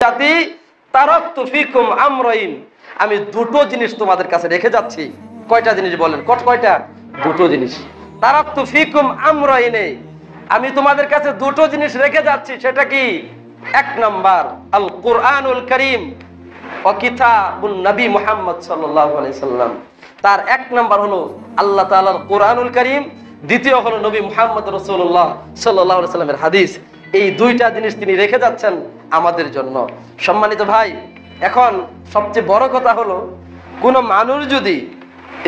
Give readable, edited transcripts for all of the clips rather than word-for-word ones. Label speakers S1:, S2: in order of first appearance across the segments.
S1: জাতি তারাকতু ফিকুম আমরাইন, আমি দুটো জিনিস তোমাদের কাছে রেখে যাচ্ছি। কয়টা জিনিস বলেন? কয়টা? দুটো জিনিস। তারাকতু ফিকুম আমরাইনে, আমি তোমাদের কাছে দুটো জিনিস রেখে যাচ্ছি। সেটা কি? এক নাম্বার আল কুরআনুল কারীম ও কিতাবুন নবী মুহাম্মদ সাল্লাল্লাহু আলাইহি সাল্লাম। তার এক নাম্বার হলো আল্লাহ তাআলার কুরআনুল কারীম, দ্বিতীয় হলো নবী মুহাম্মদ রাসূলুল্লাহ সাল্লাল্লাহু আলাইহি সাল্লামের হাদিস। এই দুইটা জিনিস তিনি রেখে যাচ্ছেন আমাদের জন্য। সম্মানিত ভাই, এখন সবচেয়ে বড় কথা হলো, কোন মানুষ যদি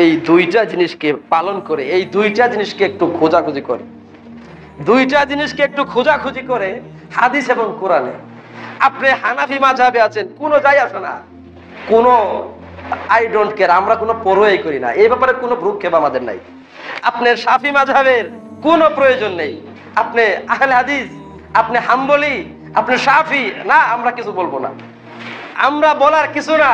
S1: এই দুইটা জিনিসকে পালন করে, এই দুইটা জিনিসকে একটু খোঁজাখুঁজি করে, দুইটা জিনিসকে একটু খোঁজাখুঁজি করে হাদিস এবং কোরআনে। আপনি হানাফি মাযহাবে আছেন, কোনো যাই আসে না, কোনো আই ডোন্ট কেয়ার, আমরা কোনো পরোয়াই করি না, এই ব্যাপারে কোনো ভ্রুক্ষেপ আমাদের নাই। আপনার শাফি মাযহাবের কোনো প্রয়োজন নেই। আপনি আহলে হাদিস, আপনি হাম্বলি, আপনি শাফি, না আমরা কিছু বলবো না, আমরা বলার কিছু না।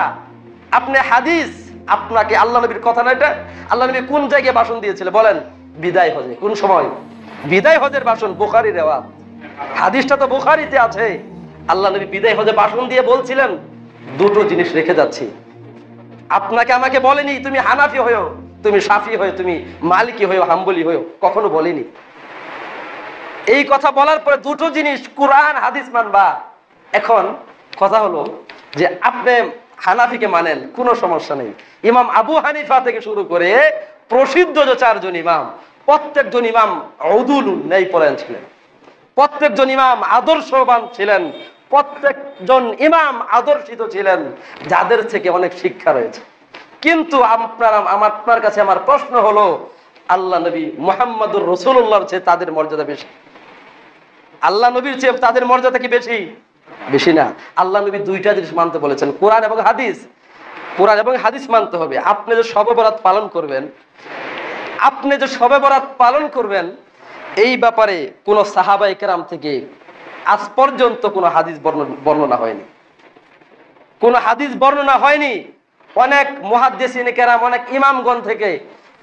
S1: আপনি হাদিস, আপনাকে আল্লাহ নবীর কথা না এটা, আল্লাহ নবী কোন জায়গায় ভাষণ দিয়েছিল বলেন? বিদায় হজে। কোন সময়? বিদায় হজের ভাষণ, বুখারী রেওয়াত, হাদিসটা তো বুখারীতে আছে। আল্লাহ নবী বিদায় হজে ভাষণ দিয়ে বলছিলেন, দুটো জিনিস রেখে যাচ্ছি। আপনাকে আমাকে বলেনি তুমি হানাফি হয়ো, তুমি শাফি হয়ো, তুমি মালিকি হয়ো, হাম্বলি হয়ো, কখনো বলেনি। এই কথা বলার পরে দুটো জিনিস, কোরআন হাদিস মানবা। এখন কথা হলো যে আপনি হানাফিকে মানেন, কোনো সমস্যা নেই। ইমাম আবু হানিফা থেকে শুরু করে প্রসিদ্ধ যে চারজন ইমাম, প্রত্যেকজন ইমাম উদুলুন ন্যায়পরায়ণ ছিলেন, প্রত্যেকজন ইমাম আদর্শবান ছিলেন, প্রত্যেকজন ইমাম আদর্শিত ছিলেন, যাদের থেকে অনেক শিক্ষা রয়েছে। কিন্তু আপনার কাছে আমার প্রশ্ন হলো, আল্লাহ নবী মুহাম্মদুর রাসূলুল্লাহর চেয়ে তাদের মর্যাদা বেশি? আল্লাহ নবীর চেয়ে তাদের মর্যাদা কি বেশি? বেশি না। আল্লাহ নবী দুইটা জিনিস মানতে বলেছেন, কোরআন এবং হাদিস। কোরআন এবং হাদিস মানতে হবে। আপনি যে শবে বরাত পালন করবেন, আপনি যে শবে বরাত পালন করবেন, এই ব্যাপারে কোন সাহাবায়ে কেরাম থেকে আজ পর্যন্ত কোনো হাদিস বর্ণনা হয়নি, কোনো হাদিস বর্ণনা হয়নি। অনেক মুহাদ্দিসিনে কেরাম, অনেক ইমামগণ থেকে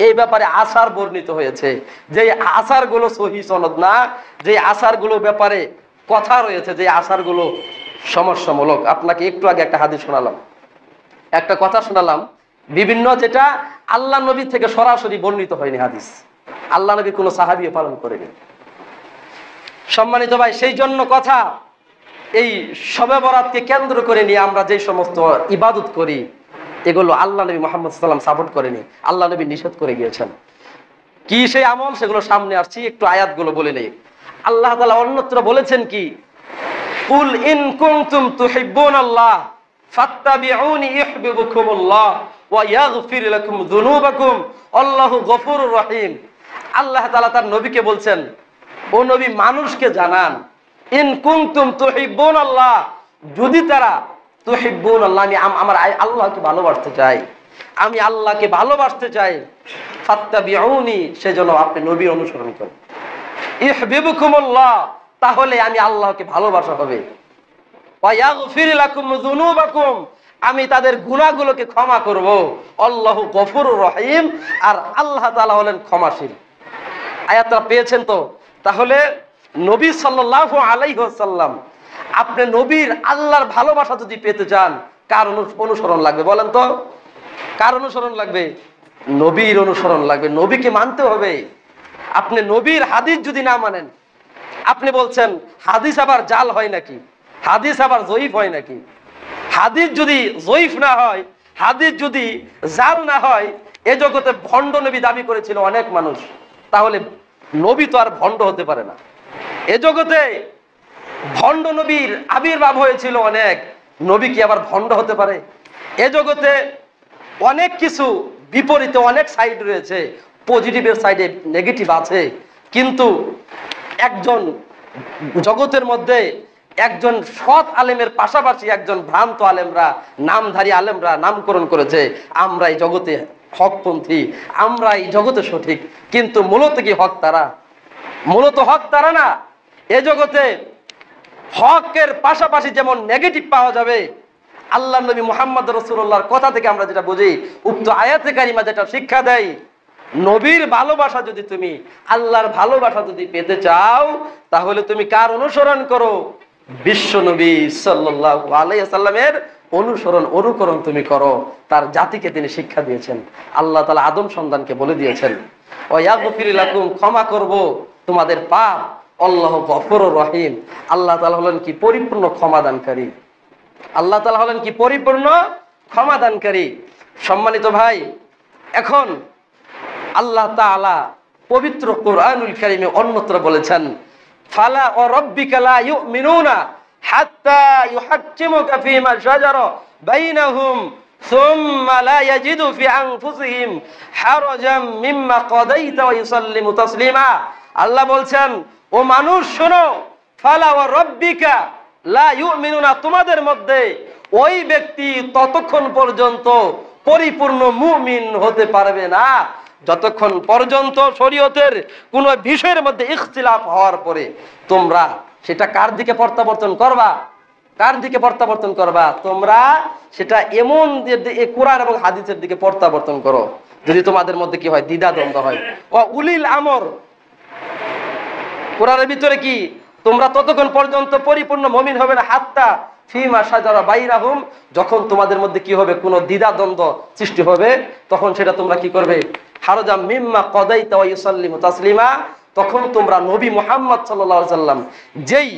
S1: এই ব্যাপারে আসার বর্ণিত হয়েছে, যে আসারগুলো সহি সনদ না, যে আসারগুলো ব্যাপারে কথা রয়েছে, যে আসারগুলো সমস্যামূলক। আপনাকে একটু আগে একটা হাদিস শোনালাম, একটা কথা শোনালাম, বিভিন্ন যেটা আল্লাহ নবী থেকে সরাসরি বর্ণিত হয়নি হাদিস, আল্লাহ নবী কোনো সাহাবী পালন করেনি। সম্মানিত ভাই, সেই জন্য কথা, এই শবে বরাতকে কেন্দ্র করে নিয়ে আমরা যে সমস্ত ইবাদত করি, এগুলো আল্লাহ নবী মুহাম্মদ সাল্লাল্লাহু আলাইহি ওয়াসাল্লাম সাপোর্ট করেনি, আল্লাহ নবী নিষেধ করে গিয়েছেন। কি সেই আমল, সেগুলো সামনে আসছি, একটু আয়াতগুলো বলে নেই। আল্লাহ তাআলা অন্যত্র বলেছেন কি, কুল ইন কুনতুম তুহিব্বুনাল্লাহ ফাত্তাবিউনি ইউহিব্বুকুমুল্লাহ ওয়া ইয়াগফির লাকুম যুনুবাকুম আল্লাহু গফুরুর রহিম। আল্লাহ তাআলা তার নবীকে বলছেন, ও নবী মানুষকে জানান, ইন কুনতুম তুহিব্বুনাল্লাহ, যদি তারা তুহিব্বুনাল্লাহ, আমি আমার আল্লাহকে ভালোবাসতে চাই, আমি আল্লাহকে ভালোবাসতে চাই, ফাত্তাবিউনি, সেজন্য আপনি নবীর অনুসরণ করেন, ইউহিব্বুকুমুল্লাহ, তাহলে আমি আল্লাহকে ভালোবাসা হবে, ওয়া ইয়াগফির লাকুম যুনুবাকুম, আমি তাদের গুনাহগুলোকে ক্ষমা করব, আল্লাহু গফুরুর রহিম, আর আল্লাহ তাআলা হলেন ক্ষমাশীল। আয়াতটা পেয়েছেন তো? তাহলে নবী সাল্লাল্লাহু আলাইহি ওয়াসাল্লাম, আপনি নবীর আল্লাহর ভালোবাসা যদি পেতে চান, কার অনুসরণ লাগবে বলেন তো? কার অনুসরণ লাগবে? নবীর অনুসরণ লাগবে, নবীকে মানতে হবে। আপনি নবীর হাদিস যদি না মানেন, আপনি বলছেন হাদিস আবার জাল হয় নাকি, হাদিস আবার জয়ীফ হয় নাকি? হাদিস যদি জয়ীফ না হয়, হাদিস যদি জাল না হয়, এ জগতে ভণ্ড নবী দাবি করেছিল অনেক মানুষ, তাহলে নবী তো আর ভণ্ড হতে পারে না। এ জগতে ভণ্ড নবীর আবির্ভাব হয়েছিল অনেক, নবী কি আবার ভণ্ড হতে পারে? এ জগতে অনেক কিছু বিপরীতে অনেক সাইড রয়েছে, পজিটিভের সাইডে নেগেটিভ আছে, কিন্তু একজন জগতের মধ্যে একজন সৎ আলেমের পাশাপাশি একজন ভ্রান্ত আলেমরা, নামধারী আলেমরা নামকরণ করেছে আমরা এই জগতে হকপন্থী, আমরা এই জগতে সঠিক, কিন্তু মূলত কি হক তারা? মূলত হক তারা না। এ জগতে হকের পাশাপাশি যেমন নেগেটিভ পাওয়া যাবে, আল্লাহ নবী মুহাম্মদ রাসূলুল্লাহর কথা থেকে আমরা যেটা বুঝি, উক্ত আয়াতে কারিমা যেটা শিক্ষা দেয়, নবীর ভালোবাসা যদি তুমি, আল্লাহর ভালোবাসা যদি পেতে চাও, তাহলে তুমি কার অনুসরণ করো? বিশ্ব নবী সাল্লাল্লাহু আলাইহি ওয়াসাল্লামের অনুকরণ তুমি করো। তার জাতিকে তিনি শিক্ষা দিয়েছেন। আল্লাহ তাআলা আদম সন্তানকে বলে দিয়েছেন, ওয়া ইয়াগফির লাকুম, ক্ষমা করব তোমাদের পাপ, আল্লাহু গফুরুর রহিম, আল্লাহ তাআলা হলেন কি পরিপূর্ণ ক্ষমাদানকারী। আল্লাহ তাআলা হলেন কি পরিপূর্ণ ক্ষমাদানকারী। সম্মানিত ভাই, এখন আল্লাহ তাআলা পবিত্র কোরআনুল কারীমে অন্যত্র বলেছেন, ফালা ওয়া রাব্বিকা লা ইউমিনুনা হাত্তা ইউহাক্কিমুকা ফীমা শাজারা বাইনাহুম সুম্মা লা ইয়াজিদু ফি আনফুসিহিম হারাজাম মিম্মা কাদাইতা ওয়া ইউসাল্লিমু তাসলিমা। আল্লাহ বলছেন, ও মানুষ শোনো, ফালা ওয়া রাব্বিকা লা ইউমিনুনা, তোমাদের মধ্যে ওই ব্যক্তি ততক্ষণ পর্যন্ত পরিপূর্ণ মুমিন হতে পারবে না যতক্ষণ পর্যন্ত শরীয়তের কোন বিষয়ের মধ্যে ইখতিলাফ হওয়ার পরে তোমরা সেটা কার দিকে প্রত্যাবর্তন করবা, কার দিকে প্রত্যাবর্তন করবা, তোমরা সেটা এমন কোরআন এবং হাদিসের দিকে প্রত্যাবর্তন করো যদি তোমাদের মধ্যে কি হয়, দ্বিধা দ্বন্দ্ব হয়। ও উলিল আমর, কোরআনের ভিতরে কি তোমরা ততক্ষণ পর্যন্ত পরিপূর্ণ মুমিন হবে না হাত্তা ফীমা শাজারা বাইনাহুম, যখন তোমাদের মধ্যে কি হবে, কোনো দ্বিধা দ্বন্দ্ব সৃষ্টি হবে, তখন সেটা তোমরা কি করবে, হারাজাম মিম্মা কাদাইতা ওয়া ইউসাল্লিমু তাসলিমা, তখন তোমরা নবী মুহাম্মদ সাল্লাল্লাহু আলাইহি ওয়াসাল্লাম যেই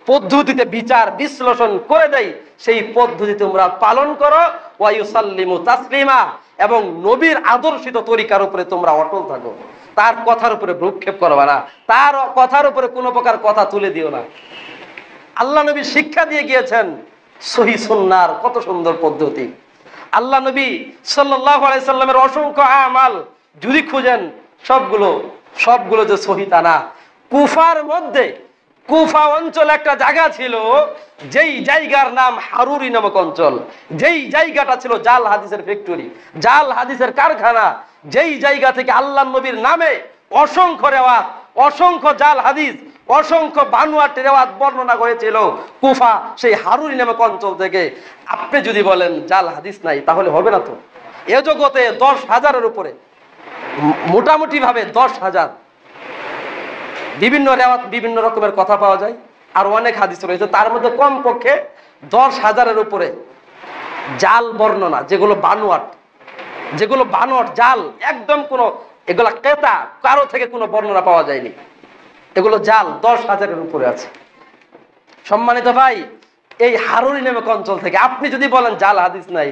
S1: পদ্ধতিতে বিচার বিশ্লেষণ করে দেয় সেই পদ্ধতি তোমরা পালন করো, ওয়া ইউসাল্লিমু তাসলিমা, এবং নবীর আদর্শিত তরিকার উপরে তোমরা অটল থাকো। তার কথার উপরে ভ্রুক্ষেপ করবা না, তার কথার উপরে কোনো প্রকার কথা তুলে দিও না। আল্লাহ নবী শিক্ষা দিয়ে গিয়েছেন সহিহ সুন্নাহর কত সুন্দর পদ্ধতি। আল্লাহ নবী সাল্লাল্লাহু আলাইহি সাল্লামের অসংখ্য আমাল যদি খুঁজেন সবগুলো যে সহিহ তা না। কুফার মধ্যে, কুফা অঞ্চল একটা জায়গা ছিল, যেই জায়গার নাম হারুরি নামক অঞ্চল, যেই জায়গাটা ছিল জাল হাদিসের ফ্যাক্টরি, জাল হাদিসের কারখানা, যেই জায়গা থেকে আল্লাহ নবীর নামে অসংখ্য রেওয়াত, অসংখ্য জাল হাদিস, অসংখ্য বানোয়াট রেওয়াত বর্ণনা হয়েছিল কুফা সেই হারুরি নামক অঞ্চল থেকে। আপনি যদি বলেন জাল হাদিস নাই, তাহলে হবে না তো। এ জগতে 10,000-এর উপরে, মোটামুটি ভাবে 10,000 বিভিন্ন রেওয়াত, বিভিন্ন রকমের কথা পাওয়া যায়, আর অনেক হাদিস রয়েছে, তার মধ্যে কমপক্ষে 10,000-এর উপরে জাল বর্ণনা, যেগুলো বানোয়াট, জাল, একদম কোনো এগুলা কেতা, কারো থেকে কোনো বর্ণনা পাওয়া যায়নি, এগুলো জাল 10,000-এর উপরে আছে। সম্মানিত ভাই, এই হারুরি নামক অঞ্চল থেকে আপনি যদি বলেন জাল হাদিস নাই,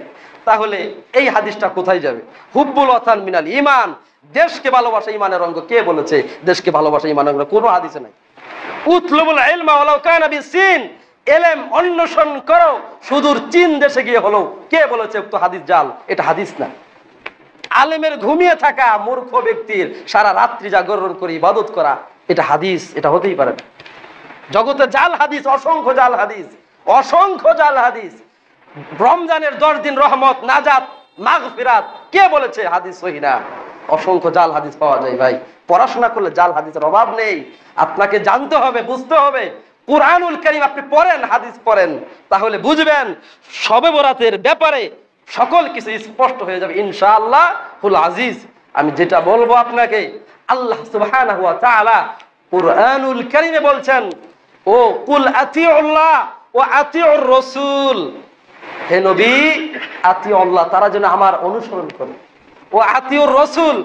S1: তাহলে এই হাদিসটা কোথায় যাবে? হুব্বুল ওয়াতান মিনাল ঈমান, দেশকে ভালোবাসা ঈমানের অঙ্গ, কে বলেছে দেশকে ভালোবাসা ঈমানের অঙ্গ? কোনো হাদিসে নাই। উতলুবুল ইলমা ওয়ালাউ কানা বিসিন, ইলম অন্বেষণ করো সুদূর চীন দেশে গিয়ে হলো, কে বলেছে উক্ত হাদিস জাল? এটা হাদিস না। আলেমের ঘুমিয়ে থাকা মূর্খ ব্যক্তির সারা রাত্রি জাগরণ করে ইবাদত করা, এটা হাদিস? এটা হতেই পারে না। জগতে জাল হাদিস, অসংখ্য জাল হাদিস, অসংখ্য জাল হাদিস। রমজানের 10 দিন রহমত, নাজাত, মাগফিরাত, কে বলেছে হাদিস সহিহ না? অসংখ্য জাল হাদিস পাওয়া যায় ভাই। পড়াশোনা করলে জাল হাদিসের অভাব নেই, আপনাকে জানতে হবে, বুঝতে হবে। কুরআনুল কারীম আপনি পড়েন, হাদিস পড়েন, তাহলে বুঝবেন শবে বরাতের ব্যাপারে সকল কিছু স্পষ্ট হয়ে যাবে ইনশাআল্লাহ হুল আজিজ। আমি যেটা বলবো আপনাকে, আল্লাহ সুবহানাহু ওয়া তাআলা কুরআনুল কারীমে বলছেন, ও কুল আতিউল্লাহ ওয়া আতিউর রাসূল, হে নবী আতিউল্লাহ, তারা যেন আমার অনুসরণ করে, ও আতিউর রাসূল,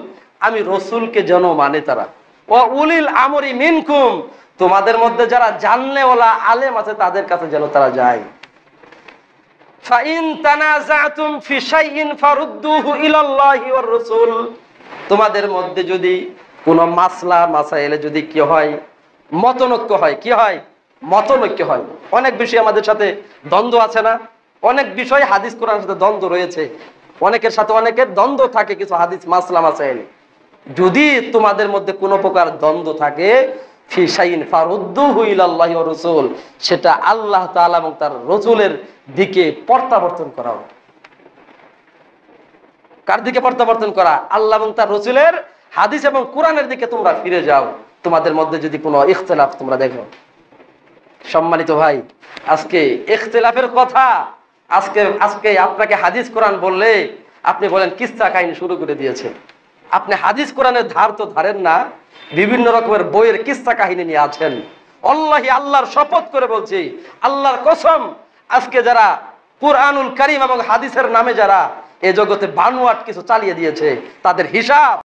S1: আমি রাসূলকে যেন মানে তারা, ও উলিল আমরি মিনকুম, তোমাদের মধ্যে যারা জানলেওয়ালা আলেম আছে তাদের কাছে যেন তারা যায়। ফাইন তানাযাতুম ফি শাইইন ফারুদ্দুহু ইলাল্লাহি ওয়ার রাসূল, তোমাদের মধ্যে যদি কোনো মাসলা মাসাইলে যদি কি হয়, মতনৈক্য হয়, কি হয়, মতনৈক্য হয়। অনেক বিষয় আমাদের সাথে দ্বন্দ্ব আছে না? অনেক বিষয় হাদিস কোরআনের সাথে দ্বন্দ্ব রয়েছে, অনেকের সাথে অনেকের দ্বন্দ্ব থাকে কিছু হাদিস মাসলা মাসাইলে। যদি তোমাদের মধ্যে কোনো প্রকার দ্বন্দ্ব থাকে, ফি শাইইন ফারুদ্দুহু ইলাল্লাহি ওয়ার রাসূল, সেটা আল্লাহ তাআলা এবং তার রাসূলের দিকে প্রত্যাবর্তন করা। কার দিকে প্রত্যাবর্তন করা? আল্লাহ এবং তার রাসূলের হাদিস এবং কোরআনের দিকে তোমরা ফিরে যাও, তোমাদের মধ্যে যদি কোনো ইখতিলাফ তোমরা দেখো। সম্মানিত ভাই, আজকে ইখতিলাফের কথা, আজকে আপনাকে হাদিস কোরআন বললে আপনি বলেন কিসসা কাহিনী শুরু করে দিয়েছে। আপনি হাদিস কোরআনের ধার তো ধারেন না, বিভিন্ন রকমের বইয়ের কিসসা কাহিনী নিয়ে আছেন। আল্লাহি আল্লাহর শপথ করে বলছি, আল্লাহর কসম, আজকে যারা কুরআনুল কারীম এবং হাদিসের নামে যারা এই জগতে বানোয়াট কিছু চালিয়ে দিয়েছে, তাদের হিসাব